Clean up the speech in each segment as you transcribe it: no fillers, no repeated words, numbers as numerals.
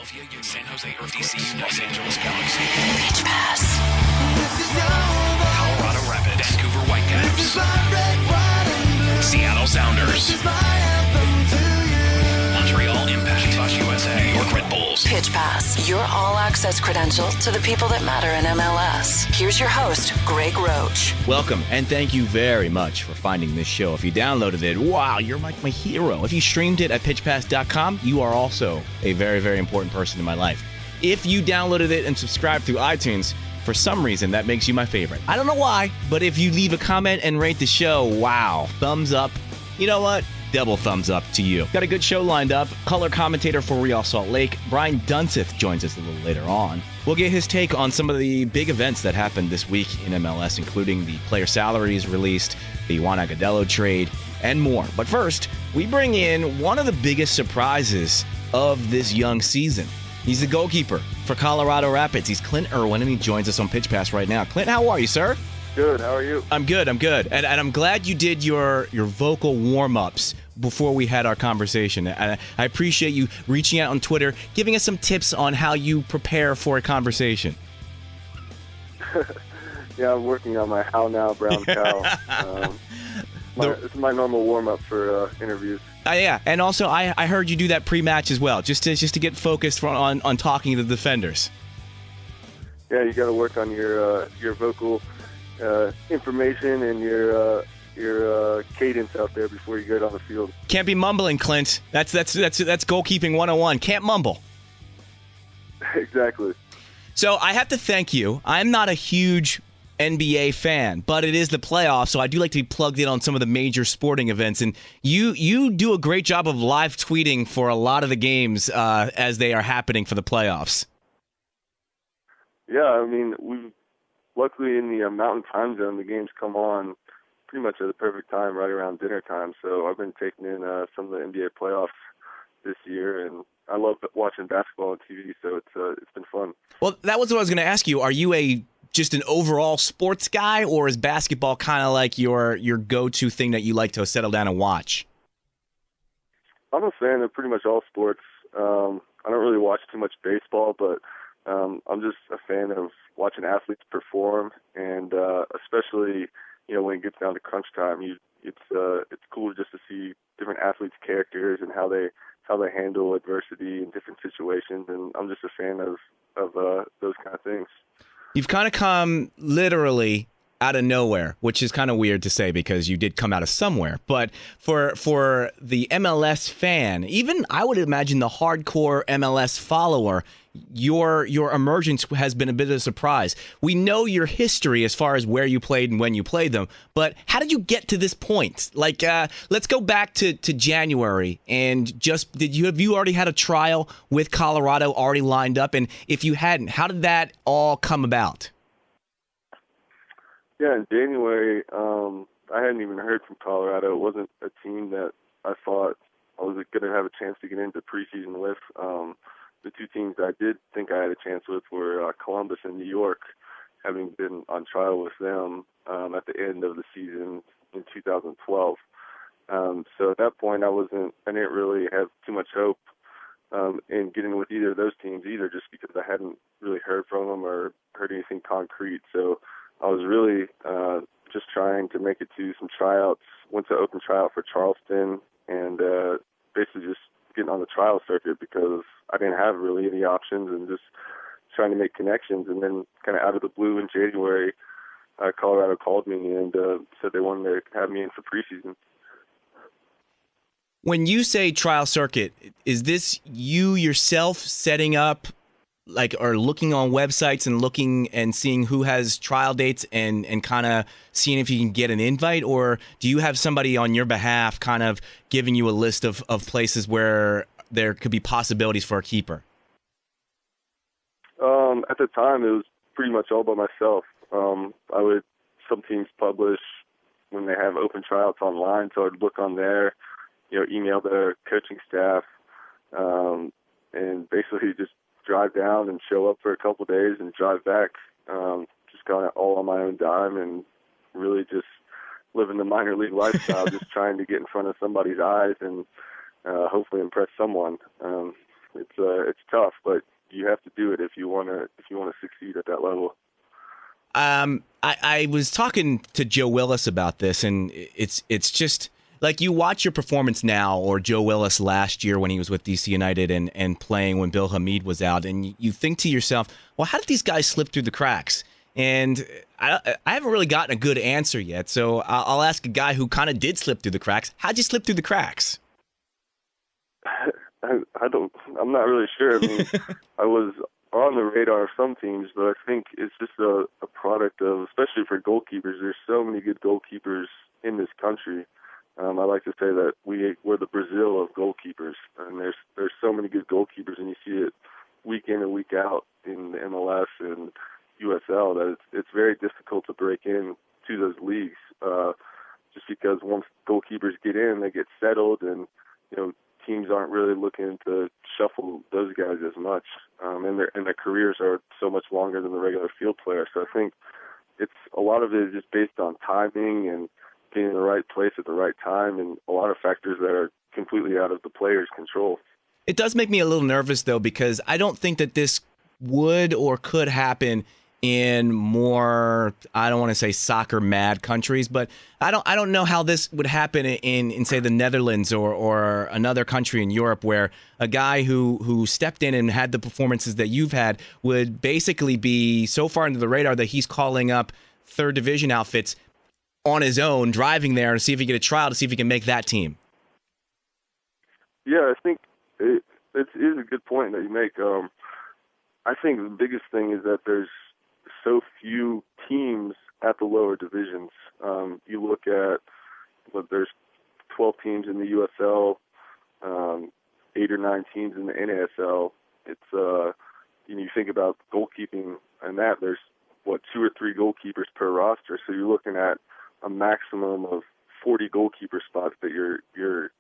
Philadelphia, San Jose, or DC, Los Angeles Galaxy. Pitch Pass. Colorado Rapids, Vancouver Whitecaps, Seattle Sounders, Montreal Impact, USA, New York Red Bulls. Pitch Pass, your all-access credential to the people that matter in MLS. Here's your host, Greg Roach. Welcome, and thank you very much for finding this show. If you downloaded it, wow, you're like my hero. If you streamed it at pitchpass.com, you are also a very, very important person in my life. If you downloaded it and subscribed through iTunes, for some reason, that makes you my favorite. I don't know why, but if you leave a comment and rate the show, wow, thumbs up. You know what? Double thumbs up to you. Got a good show lined up. Color commentator for Real Salt Lake, Brian Dunseth, joins us a little later on. We'll get his take on some of the big events that happened this week in MLS, including the player salaries released, the Juan Agudelo trade, and more. But first, we bring in one of the biggest surprises of this young season. He's the goalkeeper for Colorado Rapids. He's Clint Irwin, and he joins us on Pitch Pass right now. Clint, how are you, sir? Good. How are you? I'm good. And I'm glad you did your vocal warm-ups before we had our conversation. I appreciate you reaching out on Twitter, giving us some tips on how you prepare for a conversation. Yeah, I'm working on my How Now Brown Cow. It's my normal warm-up for interviews. Yeah, and also I heard you do that pre-match as well, just to get focused on talking to the defenders. Yeah, you got to work on your vocal information and your cadence out there before you get on the field. Can't be mumbling, Clint. That's goalkeeping 101. Can't mumble. Exactly. So I have to thank you. I'm not a huge NBA fan, but it is the playoffs, so I do like to be plugged in on some of the major sporting events. And you do a great job of live tweeting for a lot of the games as they are happening for the playoffs. Yeah, I mean, luckily in the Mountain Time Zone, the games come on pretty much at the perfect time, right around dinner time. So I've been taking in some of the NBA playoffs this year, and I love watching basketball on TV. So it's been fun. Well, that was what I was going to ask you. Are you just an overall sports guy, or is basketball kind of like your go-to thing that you like to settle down and watch? I'm a fan of pretty much all sports. I don't really watch too much baseball, but I'm just a fan of watching athletes perform, and especially when it gets down to crunch time, it's cool just to see different athletes' characters and how they handle adversity in different situations. And I'm just a fan of those kind of things. You've kind of come literally out of nowhere, which is kind of weird to say because you did come out of somewhere. But for the MLS fan, even I would imagine the hardcore MLS follower, your emergence has been a bit of a surprise. We know your history as far as where you played and when you played them, but how did you get to this point? Like, let's go back to January and have you already had a trial with Colorado already lined up? And if you hadn't, how did that all come about? Yeah, in January, I hadn't even heard from Colorado. It wasn't a team that I thought I was going to have a chance to get into preseason with. The two teams that I did think I had a chance with were Columbus and New York, having been on trial with them at the end of the season in 2012. So at that point, I didn't really have too much hope in getting with either of those teams either, just because I hadn't really heard from them or heard anything concrete. So I was really just trying to make it to some tryouts. Went to open tryout for Charleston, and basically just getting on the trial circuit because I didn't have really any options and just trying to make connections. And then kind of out of the blue in January, Colorado called me and said they wanted to have me in for preseason. When you say trial circuit, is this you yourself setting up or looking on websites and looking and seeing who has trial dates and kind of seeing if you can get an invite? Or do you have somebody on your behalf kind of giving you a list of places where there could be possibilities for a keeper? At the time, it was pretty much all by myself. Some teams publish when they have open tryouts online, so I'd look on there, email their coaching staff, and basically just drive down and show up for a couple of days and drive back, just kind of all on my own dime and really just living the minor league lifestyle, just trying to get in front of somebody's eyes and hopefully impress someone. It's tough, but you have to do it if you want to succeed at that level. I was talking to Joe Willis about this, and it's just like you watch your performance now, or Joe Willis last year when he was with DC United and playing when Bill Hamid was out, and you think to yourself, well, how did these guys slip through the cracks? And I haven't really gotten a good answer yet, so I'll ask a guy who kind of did slip through the cracks. How'd you slip through the cracks? I'm not really sure. I mean, I was on the radar of some teams, but I think it's just a product of, especially for goalkeepers, there's so many good goalkeepers in this country. I like to say that we're the Brazil of goalkeepers, and there's so many good goalkeepers, and you see it week in and week out in the MLS and USL that it's very difficult to break in to those leagues, just because once goalkeepers get in, they get settled, and teams aren't really looking to shuffle those guys as much, and their careers are so much longer than the regular field player. So I think it's a lot of it is just based on timing and being in the right place at the right time, and a lot of factors that are completely out of the player's control. It does make me a little nervous, though, because I don't think that this would or could happen in more, I don't want to say soccer mad countries, but I don't know how this would happen in say the Netherlands or another country in Europe, where a guy who stepped in and had the performances that you've had would basically be so far into the radar that he's calling up third division outfits on his own, driving there to see if he can get a trial to see if he can make that team. Yeah, I think it is a good point that you make. I think the biggest thing is that there's so few teams at the lower divisions. You look at there's 12 teams in the USL, 8 or 9 teams in the NASL. It's you think about goalkeeping and that there's 2 or 3 goalkeepers per roster. So you're looking at a maximum of 40 goalkeeper spots that you're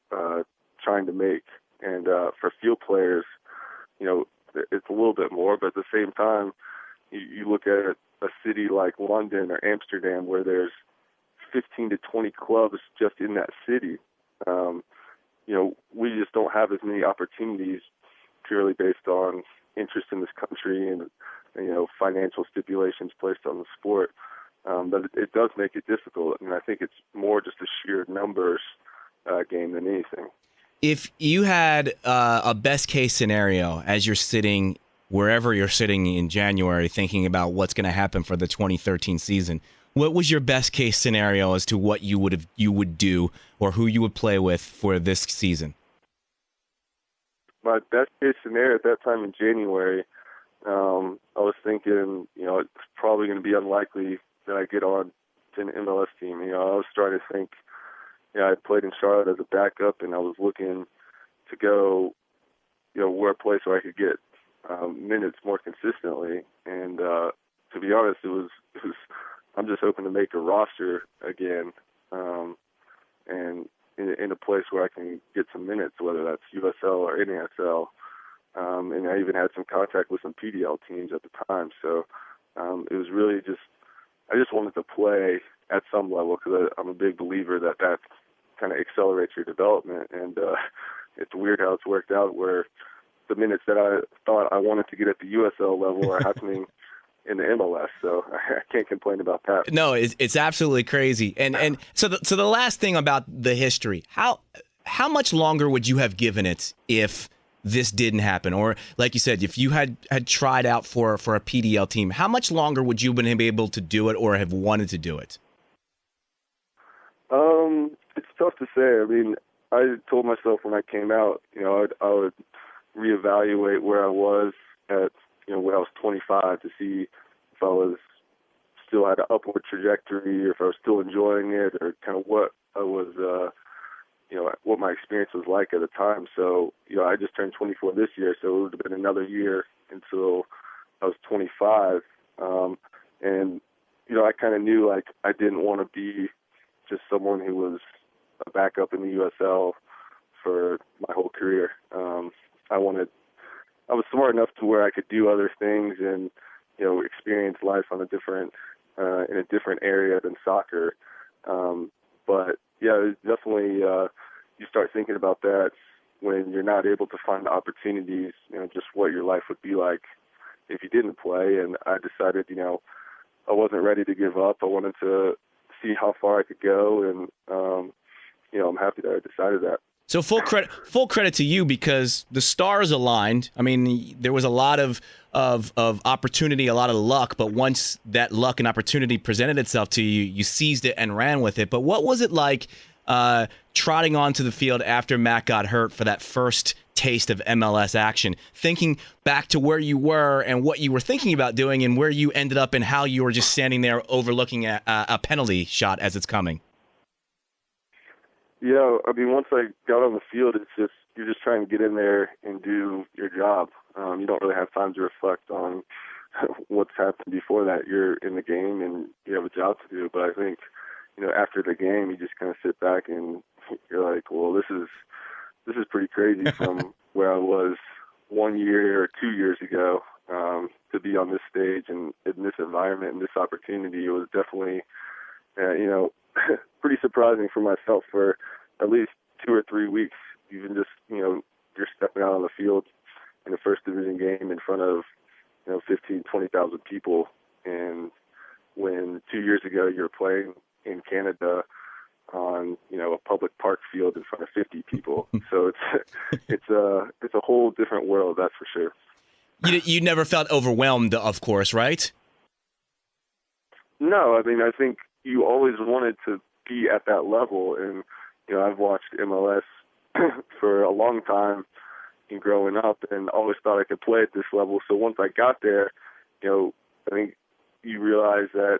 trying to make. And for field players, it's a little bit more, but at the same time, you look at a city like London or Amsterdam where there's 15 to 20 clubs just in that city. We just don't have as many opportunities purely based on interest in this country and financial stipulations placed on the sport. But it does make it difficult, and I think it's more just a sheer numbers game than anything. If you had a best case scenario as you're sitting wherever you're sitting in January thinking about what's going to happen for the 2013 season, what was your best case scenario as to what you would do or who you would play with for this season? My best case scenario at that time in January, I was thinking, it's probably going to be unlikely that I get on to an MLS team. I was starting to think, I played in Charlotte as a backup, and I was looking to go, where a place where I could get minutes more consistently. And to be honest, it was I'm just hoping to make a roster again, and in a place where I can get some minutes, whether that's USL or NASL. And I even had some contact with some PDL teams at the time. So it was really I just wanted to play at some level, because I'm a big believer that kind of accelerates your development. And it's weird how it's worked out where the minutes that I thought I wanted to get at the USL level are happening in the MLS. So I can't complain about that. No, it's absolutely crazy. And so the last thing about the history, how much longer would you have given it if this didn't happen? Or like you said, if you had tried out for a PDL team, how much longer would you have been able to do it or have wanted to do it? It's tough to say. I mean, I told myself when I came out, I would reevaluate where I was at, when I was 25 to see if I was still had an upward trajectory or if I was still enjoying it or kind of what I was, what my experience was like at the time. So, I just turned 24 this year, so it would have been another year until I was 25. And, I kind of knew I didn't want to be just someone who was a backup in the USL for my whole career. I was smart enough to where I could do other things and, experience life on in a different area than soccer. But yeah, it's definitely, you start thinking about that, when you're not able to find opportunities, just what your life would be like if you didn't play. And I decided, I wasn't ready to give up. I wanted to see how far I could go, and I'm happy that I decided that. So full credit to you, because the stars aligned. I mean, there was a lot of opportunity, a lot of luck, but once that luck and opportunity presented itself to you, you seized it and ran with it. But what was it like trotting onto the field after Matt got hurt for that first taste of MLS action, thinking back to where you were and what you were thinking about doing and where you ended up and how you were just standing there overlooking a penalty shot as it's coming? Yeah, I mean, once I got on the field, you're just trying to get in there and do your job. You don't really have time to reflect on what's happened before that. You're in the game and you have a job to do. But I think, after the game, you just kind of sit back and you're like, well, this is pretty crazy from where I was 1 year or 2 years ago, to be on this stage and in this environment and this opportunity. It was definitely, pretty surprising for myself for at least 2 or 3 weeks. Even just, you're stepping out on the field in a first division game in front of, 15, 20,000 people. And when 2 years ago you're playing in Canada on, a public park field in front of 50 people. So it's a whole different world, that's for sure. You never felt overwhelmed, of course, right? No, I mean, I think you always wanted to be at that level. And, I've watched MLS for a long time and growing up and always thought I could play at this level. So once I got there, I think you realize that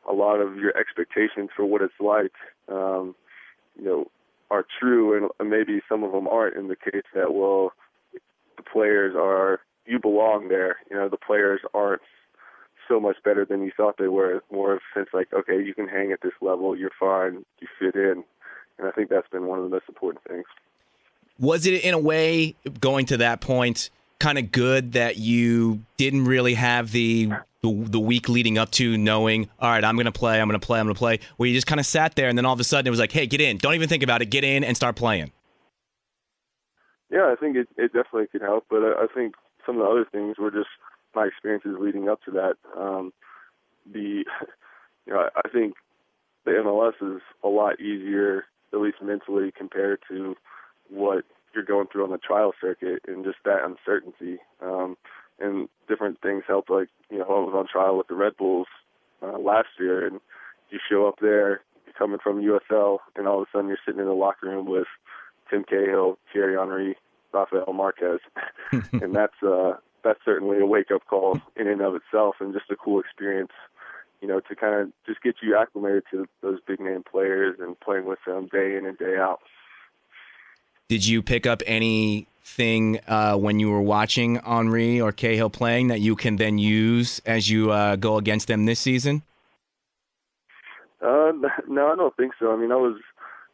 a lot of your expectations for what it's like, are true, and maybe some of them aren't, in the case that, well, the players you belong there. The players aren't so much better than you thought they were. More of a sense like, okay, you can hang at this level, you're fine, you fit in. And I think that's been one of the most important things. Was it, in a way, going to that point, kind of good that you didn't really have the week leading up to knowing, all right, I'm going to play, where you just kind of sat there and then all of a sudden it was like, hey, get in. Don't even think about it. Get in and start playing. Yeah, I think it definitely could help, but I think some of the other things were just my experiences leading up to that. I think the MLS is a lot easier, at least mentally, compared to what you're going through on the trial circuit, and just that uncertainty. And different things help. Like, I was on trial with the Red Bulls last year, and you show up there, you're coming from USL, and all of a sudden you're sitting in the locker room with Tim Cahill, Thierry Henry, Rafael Marquez, and that's certainly a wake-up call in and of itself, and just a cool experience, to kind of just get you acclimated to those big-name players and playing with them day in and day out. Did you pick up anything when you were watching Henry or Cahill playing that you can then use as you go against them this season? No, I don't think so. I mean,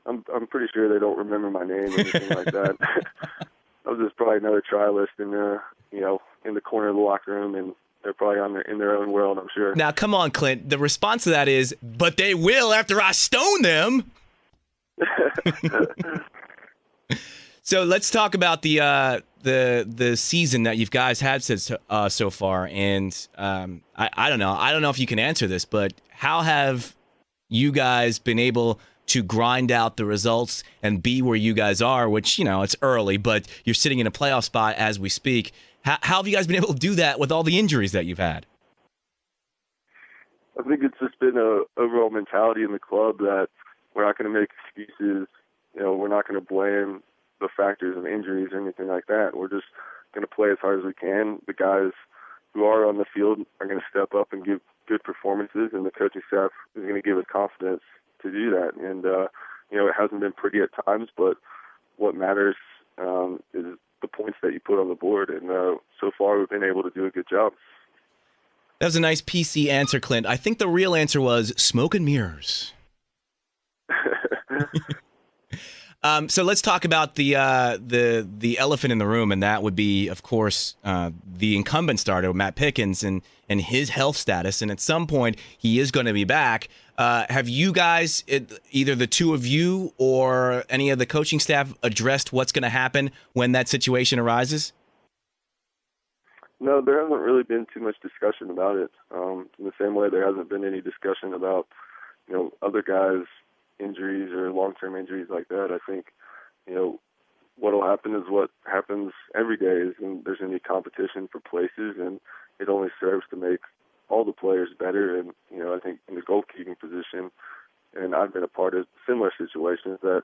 I'm pretty sure they don't remember my name or anything like that. I was just probably another trialist in the corner of the locker room, and they're probably in their own world, I'm sure. Now, come on, Clint. The response to that is, but they will after I stone them. So let's talk about the season that you guys had so far, and I don't know. I don't know if you can answer this, but how have you guys been able to grind out the results and be where you guys are? Which, it's early, but you're sitting in a playoff spot as we speak. How have you guys been able to do that with all the injuries that you've had? I think it's just been an overall mentality in the club that we're not going to make excuses. We're not going to blame the factors of injuries or anything like that. We're just going to play as hard as we can. The guys who are on the field are going to step up and give good performances, and the coaching staff is going to give us confidence to do that. And, it hasn't been pretty at times, but what matters is the points that you put on the board. And so far we've been able to do a good job. That was a nice PC answer, Clint. I think the real answer was smoke and mirrors. So let's talk about the elephant in the room, and that would be, of course, the incumbent starter, Matt Pickens, and his health status. And at some point, he is going to be back. Have you guys, either the two of you or any of the coaching staff, addressed what's going to happen when that situation arises? No, there hasn't really been too much discussion about it. In the same way, there hasn't been any discussion about, other guys' injuries or long-term injuries like that. I think, what will happen is what happens every day is when there's any competition for places, and it only serves to make all the players better. And, I think in the goalkeeping position, and I've been a part of similar situations that,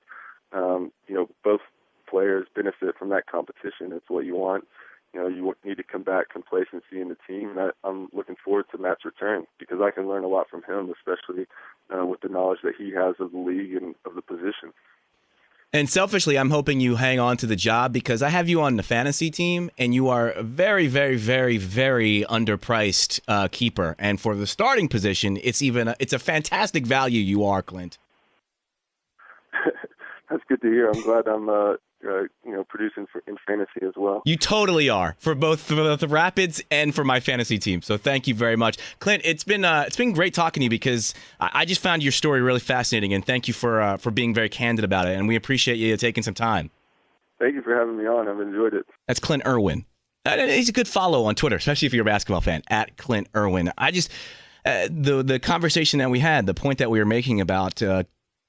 both players benefit from that competition. It's what you want. You need to combat complacency in the team. And I'm looking forward to Matt's return because I can learn a lot from him, especially with the knowledge that he has of the league and of the position. And selfishly, I'm hoping you hang on to the job because I have you on the fantasy team, and you are a very, very, very, very underpriced keeper. And for the starting position, it's a fantastic value you are, Clint. That's good to hear. I'm glad I'm producing in fantasy as well. You totally are for both the Rapids and for my fantasy team. So thank you very much, Clint. It's been great talking to you because I just found your story really fascinating, and thank you for being very candid about it. And we appreciate you taking some time. Thank you for having me on. I've enjoyed it. That's Clint Irwin. He's a good follow on Twitter, especially if you're a basketball fan, at Clint Irwin. I just the conversation that we had, the point that we were making about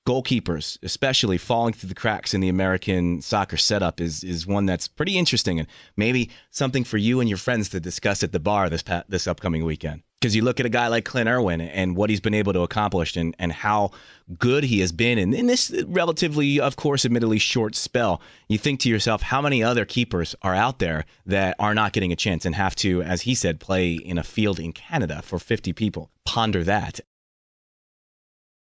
goalkeepers, especially falling through the cracks in the American soccer setup, is one that's pretty interesting and maybe something for you and your friends to discuss at the bar this upcoming weekend. Because you look at a guy like Clint Irwin and what he's been able to accomplish and how good he has been in this relatively, of course, admittedly short spell. You think to yourself, how many other keepers are out there that are not getting a chance and have to, as he said, play in a field in Canada for 50 people? Ponder that